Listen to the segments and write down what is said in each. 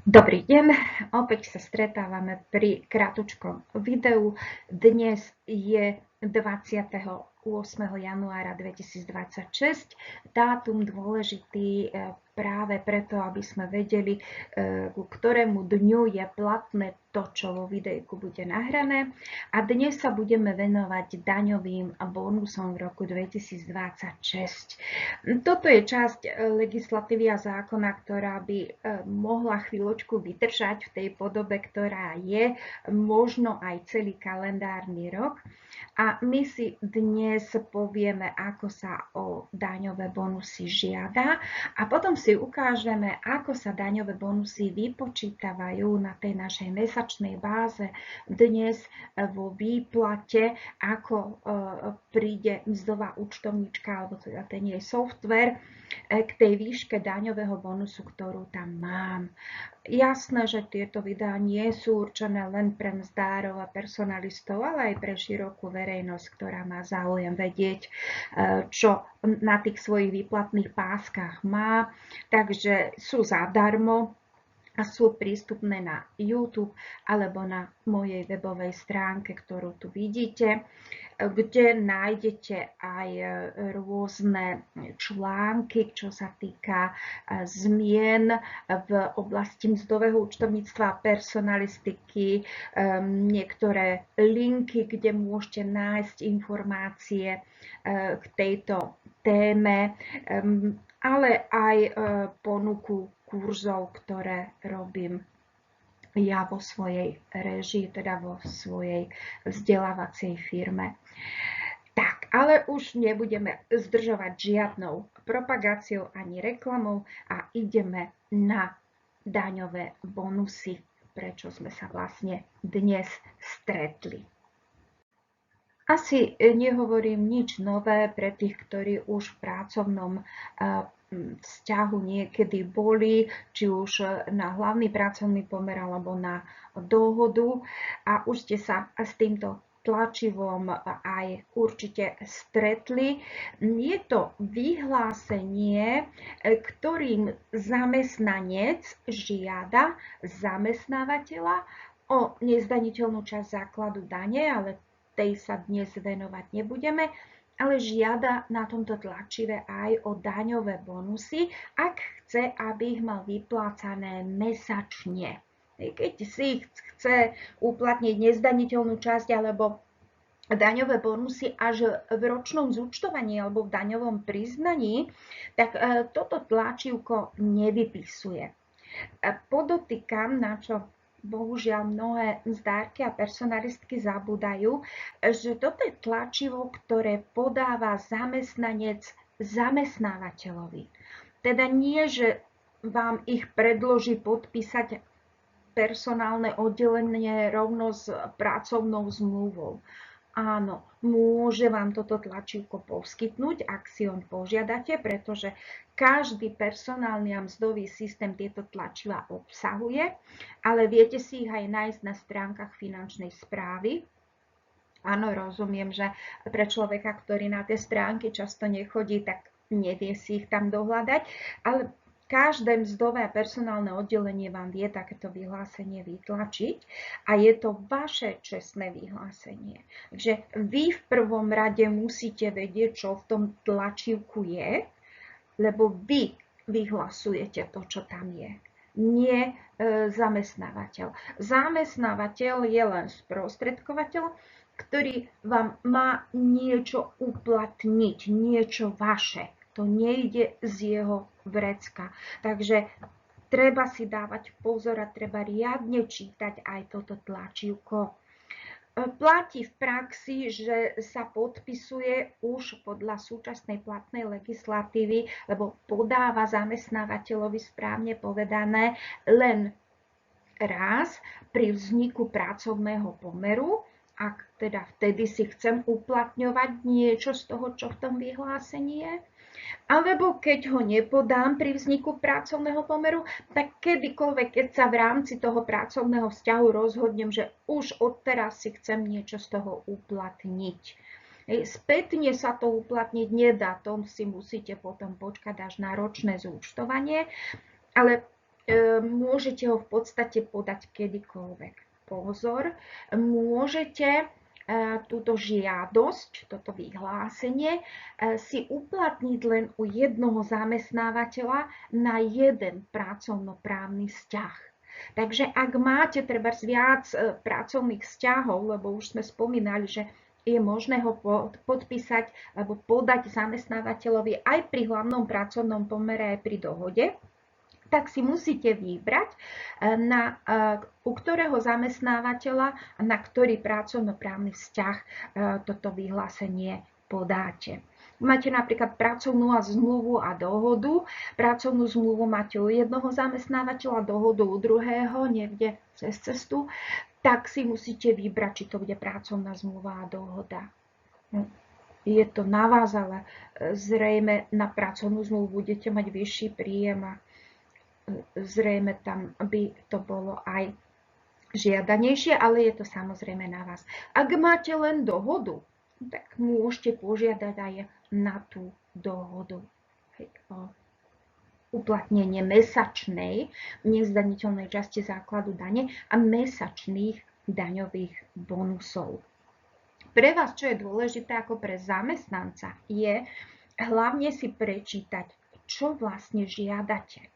Dobrý deň, opäť sa stretávame pri kratučkom videu. Dnes je 28. januára 2026, dátum dôležitý práve preto, aby sme vedeli, ku ktorému dňu je platné to, čo vo videjku bude nahrané. A dnes sa budeme venovať daňovým bonusom v roku 2026. Toto je časť legislatívy a zákona, ktorá by mohla chvíľočku vydržať v tej podobe, ktorá je, možno aj celý kalendárny rok. A my si dnes povieme, ako sa o daňové bonusy žiada a potom si ukážeme, ako sa daňové bonusy vypočítavajú na tej našej mesačnej báze dnes vo výplate, ako príde mzdová účtovníčka alebo teda ten jej software k tej výške daňového bonusu, ktorú tam mám. Jasné, že tieto videá nie sú určené len pre mzdárov a personalistov, ale aj pre širokú verejnosť, ktorá má záujem vedieť, čo na tých svojich výplatných páskach má. Takže sú zadarmo a sú prístupné na YouTube alebo na mojej webovej stránke, ktorú tu vidíte, kde nájdete aj rôzne články, čo sa týka zmien v oblasti mzdového účtovníctva a personalistiky, niektoré linky, kde môžete nájsť informácie k tejto téme, ale aj ponuku kurzov, ktoré robím ja vo svojej réžii, teda vo svojej vzdelávacej firme. Tak, ale už nebudeme zdržovať žiadnou propagáciou ani reklamou a ideme na daňové bonusy, prečo sme sa vlastne dnes stretli. Asi nehovorím nič nové pre tých, ktorí už v pracovnom vzťahu niekedy boli, či už na hlavný pracovný pomer alebo na dohodu a už ste sa s týmto tlačivom aj určite stretli. Je to vyhlásenie, ktorým zamestnanec žiada zamestnávateľa o nezdaniteľnú časť základu dane, ale tej sa dnes venovať nebudeme, ale žiada na tomto tlačive aj o daňové bonusy, ak chce, aby ich mal vyplácané mesačne. Keď si chce uplatniť nezdaniteľnú časť alebo daňové bonusy až v ročnom zúčtovaní alebo v daňovom priznaní, tak toto tlačivko nevypisuje. Podotýkam, na čo bohužiaľ mnohé mzdárky a personalistky zabúdajú, že toto je tlačivo, ktoré podáva zamestnanec zamestnávateľovi. Teda nie, že vám ich predloží podpísať personálne oddelenie rovno s pracovnou zmluvou. Áno, môže vám toto tlačívko poskytnúť, ak si on požiadate, pretože každý personálny a mzdový systém tieto tlačiva obsahuje, ale viete si ich aj nájsť na stránkach finančnej správy. Áno, rozumiem, že pre človeka, ktorý na tie stránky často nechodí, tak nevie si ich tam dohľadať, ale každé mzdové a personálne oddelenie vám vie takéto vyhlásenie vytlačiť a je to vaše čestné vyhlásenie. Takže vy v prvom rade musíte vedieť, čo v tom tlačivku je, lebo vy vyhlasujete to, čo tam je. Nie zamestnávateľ. Zamestnávateľ je len sprostredkovateľ, ktorý vám má niečo uplatniť, niečo vaše. To nejde z jeho vrecka. Takže treba si dávať pozor a treba riadne čítať aj toto tlačívko. Platí v praxi, že sa podpisuje už podľa súčasnej platnej legislatívy, lebo podáva zamestnávateľovi, správne povedané, len raz pri vzniku pracovného pomeru, ak teda vtedy si chcem uplatňovať niečo z toho, čo v tom vyhlásení je. Alebo keď ho nepodám pri vzniku pracovného pomeru, tak kedykoľvek, keď sa v rámci toho pracovného vzťahu rozhodnem, že už odteraz si chcem niečo z toho uplatniť. Spätne sa to uplatniť nedá, to si musíte potom počkať až na ročné zúčtovanie, ale môžete ho v podstate podať kedykoľvek. Pozor, môžete túto žiadosť, toto vyhlásenie si uplatniť len u jednoho zamestnávateľa na jeden pracovnoprávny vzťah. Takže ak máte treba viac pracovných vzťahov, lebo už sme spomínali, že je možné ho podpísať alebo podať zamestnávateľovi aj pri hlavnom pracovnom pomere, aj pri dohode, tak si musíte vybrať, u ktorého zamestnávateľa, na ktorý pracovnoprávny vzťah toto vyhlásenie podáte. Máte napríklad pracovnú zmluvu a dohodu. Pracovnú zmluvu máte u jednoho zamestnávateľa, dohodu u druhého, niekde cez cestu, tak si musíte vybrať, či to bude pracovná zmluva a dohoda. Je to na vás, ale zrejme na pracovnú zmluvu budete mať vyšší príjem a zrejme tam by to bolo aj žiadanejšie, ale je to samozrejme na vás. Ak máte len dohodu, tak môžete požiadať aj na tú dohodu o uplatnenie mesačnej nezdaniteľnej časti základu dane a mesačných daňových bonusov. Pre vás, čo je dôležité ako pre zamestnanca, je hlavne si prečítať, čo vlastne žiadate.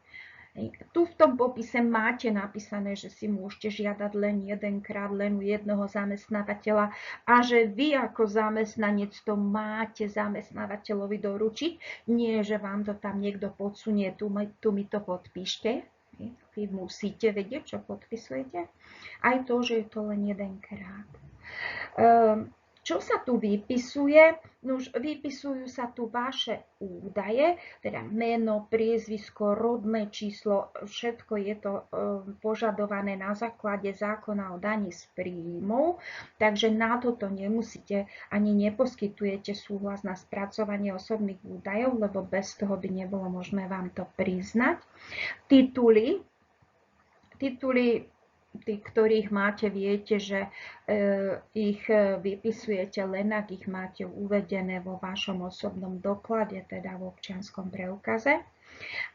Tu v tom popise máte napísané, že si môžete žiadať len jedenkrát, len u jednoho zamestnávateľa a že vy ako zamestnanec to máte zamestnávateľovi doručiť. Nie, že vám to tam niekto podsunie, tu mi to podpíšte. Vy musíte vedieť, čo podpisujete. Aj to, že je to len jedenkrát. Čo sa tu vypisuje? Už vypisujú sa tu vaše údaje, teda meno, priezvisko, rodné číslo, všetko je to požadované na základe zákona o daní z príjmov, takže na toto nemusíte ani neposkytujete súhlas na spracovanie osobných údajov, lebo bez toho by nebolo možné vám to priznať. Tituly, tí, ktorých máte, viete, že ich vypisujete len, ak ich máte uvedené vo vašom osobnom doklade, teda v občianskom preukaze.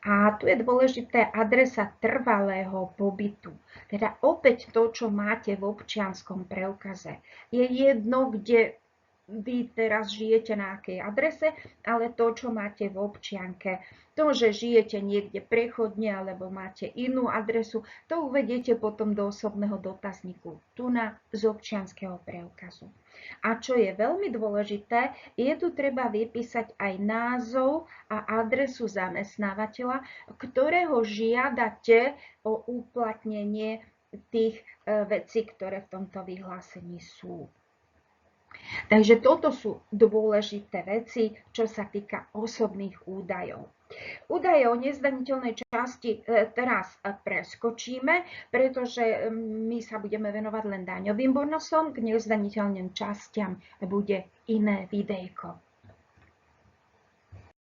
A tu je dôležité adresa trvalého pobytu. Teda opäť to, čo máte v občianskom preukaze. Je jedno, kde vy teraz žijete na akej adrese, ale to, čo máte v občianke, to, že žijete niekde prechodne alebo máte inú adresu, to uvediete potom do osobného dotazníku, tu z občianskeho preukazu. A čo je veľmi dôležité, je tu treba vypísať aj názov a adresu zamestnávateľa, ktorého žiadate o uplatnenie tých vecí, ktoré v tomto vyhlásení sú. Takže toto sú dôležité veci, čo sa týka osobných údajov. Údaje o nezdaniteľnej časti teraz preskočíme, pretože my sa budeme venovať len daňovým bonusom, k nezdaniteľným častiam bude iné videjko.